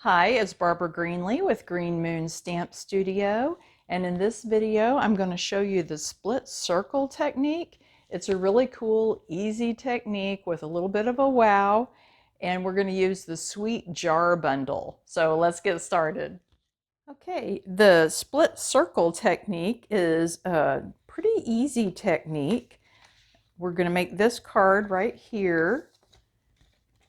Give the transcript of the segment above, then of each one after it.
Hi, it's Barbara Greenlee with Green Moon Stamp Studio, and in this video I'm going to show you the split circle technique. It's a really cool, easy technique with a little bit of a wow, and we're going to use the Sweet Jar Bundle. So let's get started. Okay, the split circle technique is a pretty easy technique. We're going to make this card right here.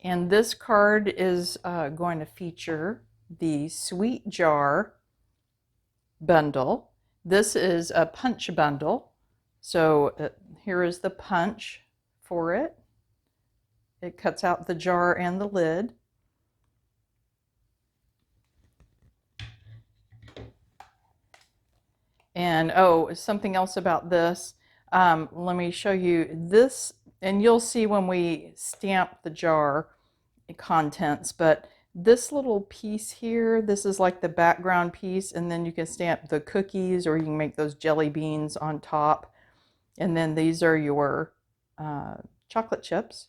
And this card is going to feature the Sweet Jar bundle. This is a punch bundle. So here is the punch for it. It cuts out the jar and the lid. And oh, something else about this. Let me show you this, and you'll see when we stamp the jar contents, but this little piece here, this is like the background piece, and then you can stamp the cookies or you can make those jelly beans on top, and then these are your chocolate chips.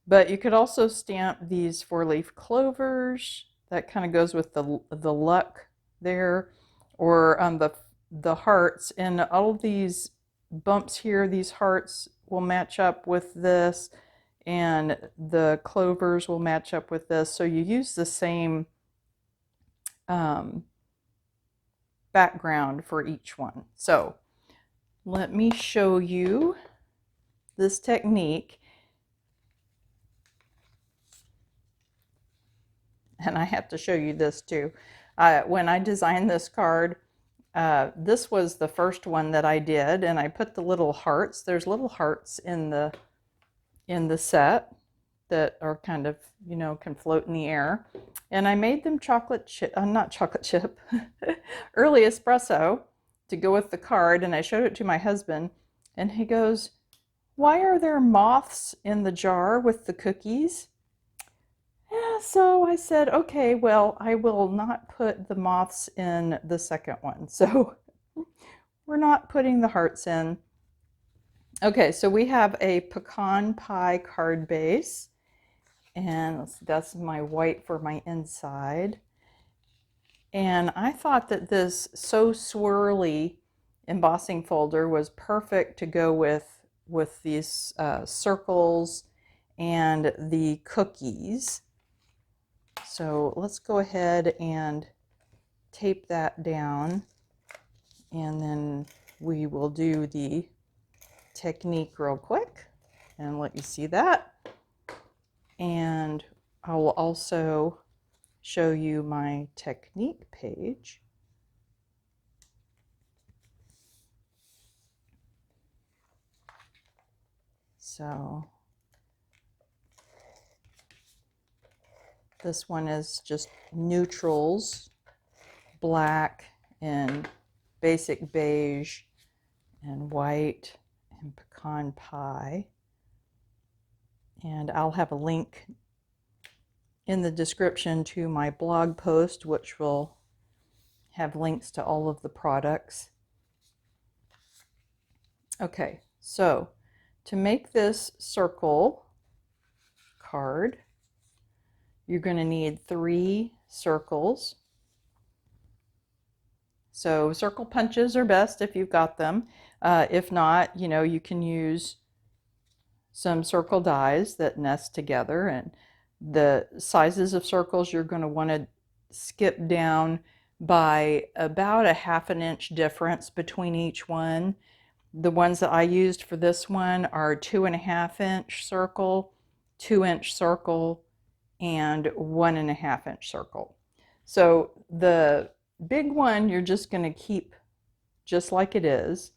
But you could also stamp these 4-leaf clovers. That kind of goes with the luck there, or the hearts, and all of these bumps here, these hearts will match up with this, and the clovers will match up with this. So you use the same background for each one. So let me show you this technique. And I have to show you this too. When I designed this card, this was the first one that I did, and I put the little hearts. There's little hearts in the set that are kind of, you know, can float in the air. And I made them chocolate chip, not chocolate chip, early espresso to go with the card. And I showed it to my husband, and he goes, "Why are there moths in the jar with the cookies?" Yeah, so I said, okay, well, I will not put the moths in the second one. So we're not putting the hearts in. Okay, so we have a pecan pie card base, and that's my white for my inside. And I thought that this So Swirly embossing folder was perfect to go with these circles and the cookies. So let's go ahead and tape that down, and then we will do the technique real quick and let you see that. And I will also show you my technique page. So this one is just neutrals, black and basic beige and white and pecan pie. And I'll have a link in the description to my blog post, which will have links to all of the products. Okay, so to make this circle card, you're going to need 3 circles. So circle punches are best if you've got them. If not, you know, you can use some circle dies that nest together, and the sizes of circles you're going to want to skip down by about a 1/2 inch difference between each one. The ones that I used for this one are 2.5 inch circle, 2 inch circle, and 1.5 inch circle. So the big one you're just going to keep just like it is.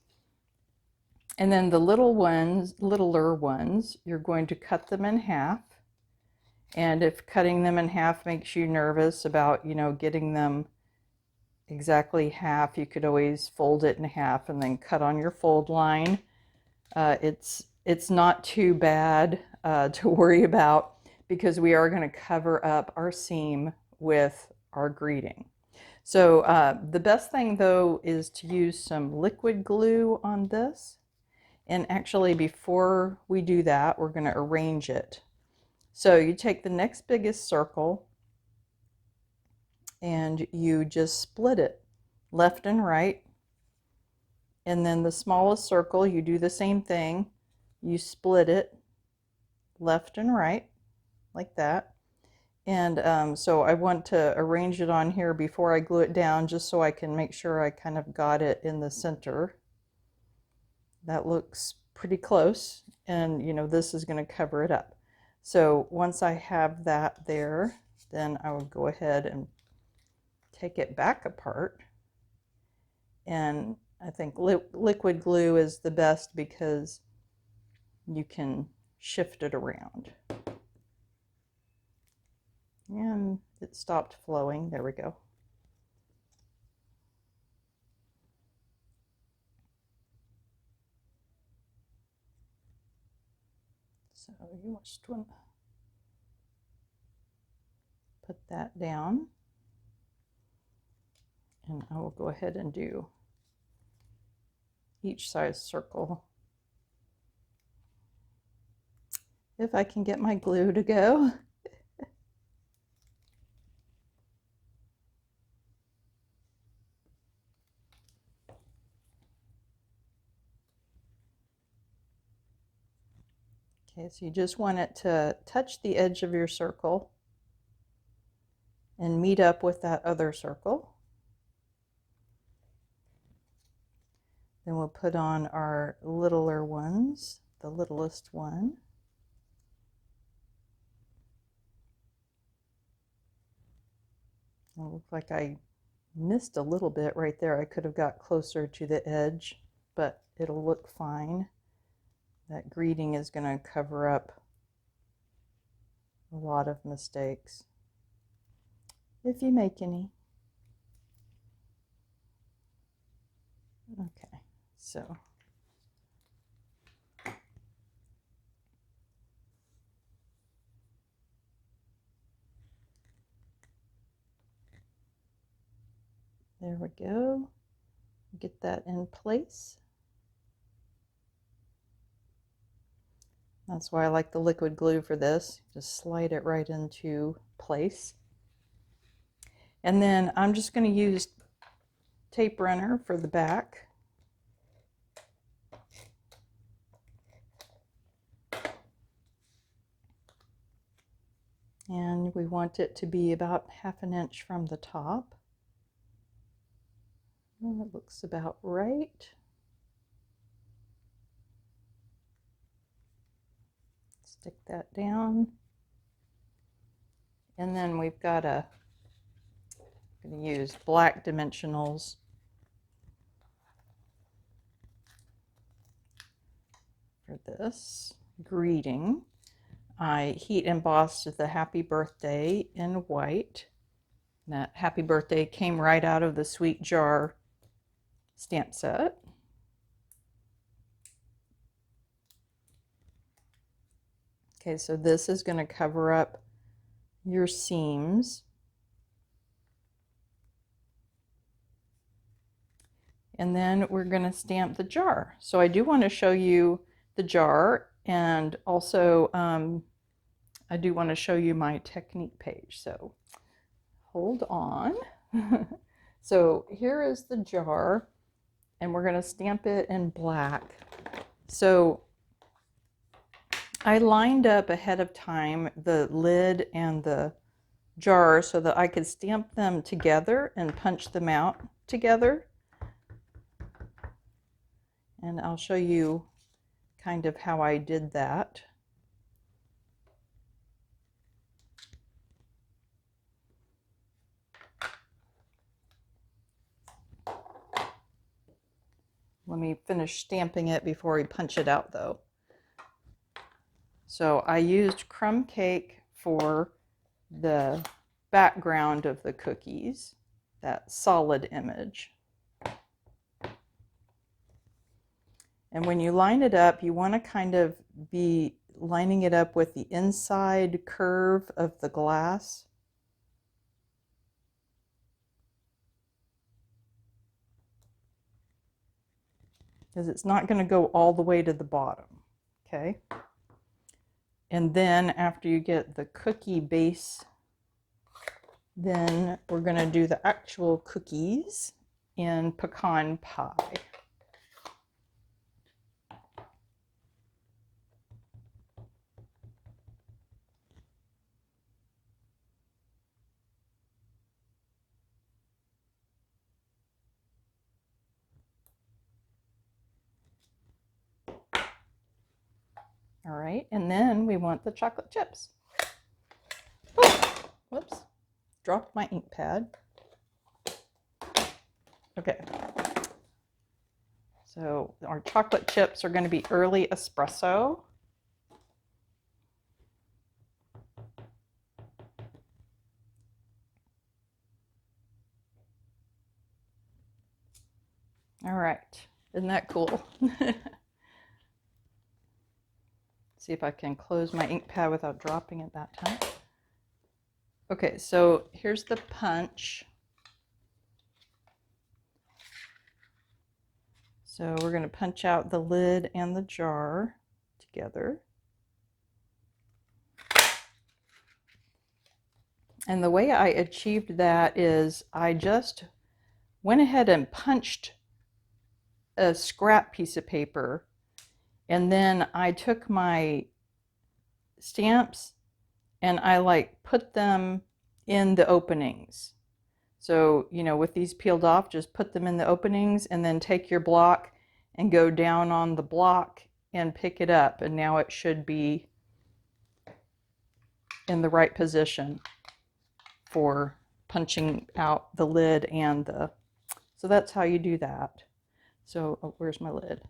And then the little ones, littler ones, you're going to cut them in half. And if cutting them in half makes you nervous about, you know, getting them exactly half, you could always fold it in half and then cut on your fold line. It's not too bad to worry about, because we are going to cover up our seam with our greeting. So the best thing though is to use some liquid glue on this. And actually, before we do that, we're going to arrange it. So you take the next biggest circle and you just split it left and right. And then the smallest circle, you do the same thing. You split it left and right like that. And so I want to arrange it on here before I glue it down, just so I can make sure I kind of got it in the center. That looks pretty close, and you know, this is going to cover it up. So once I have that there, then I will go ahead and take it back apart. And I think liquid glue is the best because you can shift it around. And it stopped flowing. There we go. So you just want to put that down. And I will go ahead and do each size circle. If I can get my glue to go. Okay, so you just want it to touch the edge of your circle and meet up with that other circle. Then we'll put on our littler ones, the littlest one. It looks like I missed a little bit right there. I could have got closer to the edge, but it'll look fine. That greeting is going to cover up a lot of mistakes, if you make any. Okay, so there we go. Get that in place. That's why I like the liquid glue for this. Just slide it right into place. And then I'm just going to use tape runner for the back. And we want it to be about 1/2 inch from the top. Well, it looks about right. Stick that down. And then we've got I'm going to use black dimensionals for this greeting. I heat embossed the happy birthday in white. That happy birthday came right out of the Sweet Jar stamp set. Okay, so this is going to cover up your seams. And then we're going to stamp the jar. So I do want to show you the jar, and also I do want to show you my technique page. So hold on. So here is the jar, and we're going to stamp it in black. So I lined up ahead of time the lid and the jar so that I could stamp them together and punch them out together. And I'll show you kind of how I did that. Let me finish stamping it before we punch it out though. So I used crumb cake for the background of the cookies, that solid image. And when you line it up, you want to kind of be lining it up with the inside curve of the glass. Because it's not going to go all the way to the bottom, okay? And then after you get the cookie base Then we're going to do the actual cookies in pecan pie. All right, and then we want the chocolate chips. Oh, whoops, dropped my ink pad. Okay, so our chocolate chips are going to be early espresso. All right, isn't that cool? See if I can close my ink pad without dropping it that time. Okay, so here's the punch. So we're going to punch out the lid and the jar together. And the way I achieved that is I just went ahead and punched a scrap piece of paper, and then I took my stamps and I like put them in the openings. So, you know, with these peeled off, just put them in the openings and then take your block and go down on the block and pick it up. And now it should be in the right position for punching out the lid and the, so that's how you do that. So, oh, where's my lid?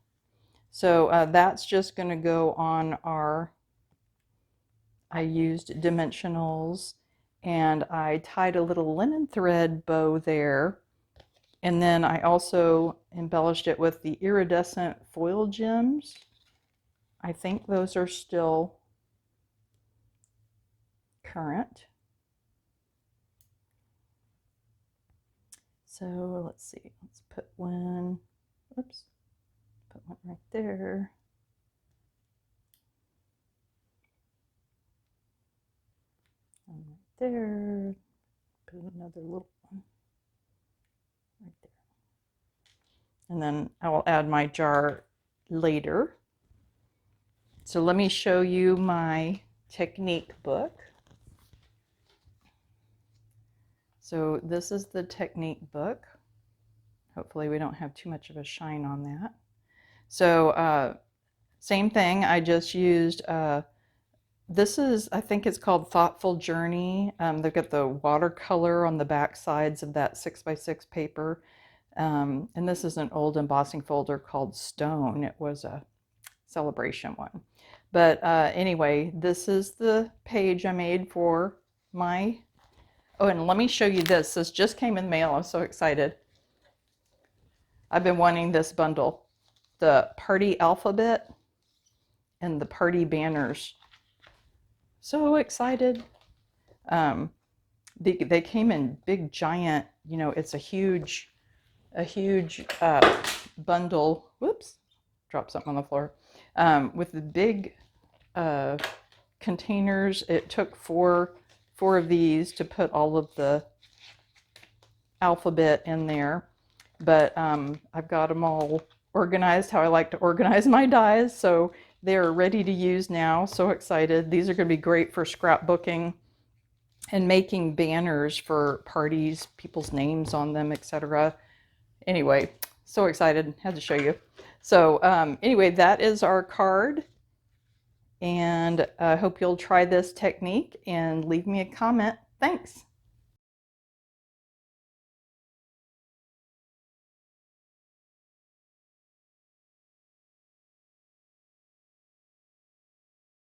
So that's just going to go on our, I used dimensionals and I tied a little linen thread bow there. And then I also embellished it with the iridescent foil gems. I think those are still current. So let's see, let's put one, whoops, put one right there. One right there, put another little one right there. And then I will add my jar later. So let me show you my technique book. So this is the technique book. Hopefully we don't have too much of a shine on that. So same thing, I just used, this is, I think it's called Thoughtful Journey. They've got the watercolor on the back sides of that 6x6 paper. And this is an old embossing folder called Stone. It was a celebration one. But anyway, this is the page I made for my, oh, and let me show you this. This just came in the mail. I'm so excited. I've been wanting this bundle. The party alphabet and the party banners. So excited. They came in big giant, you know, it's a huge bundle. Whoops, dropped something on the floor. With the big containers. It took four of these to put all of the alphabet in there. But I've got them all organized how I like to organize my dies, so they're ready to use now. So excited. These are going to be great for scrapbooking and making banners for parties, people's names on them, etc. Anyway, so excited. Had to show you. So anyway, that is our card, and I hope you'll try this technique and leave me a comment. Thanks.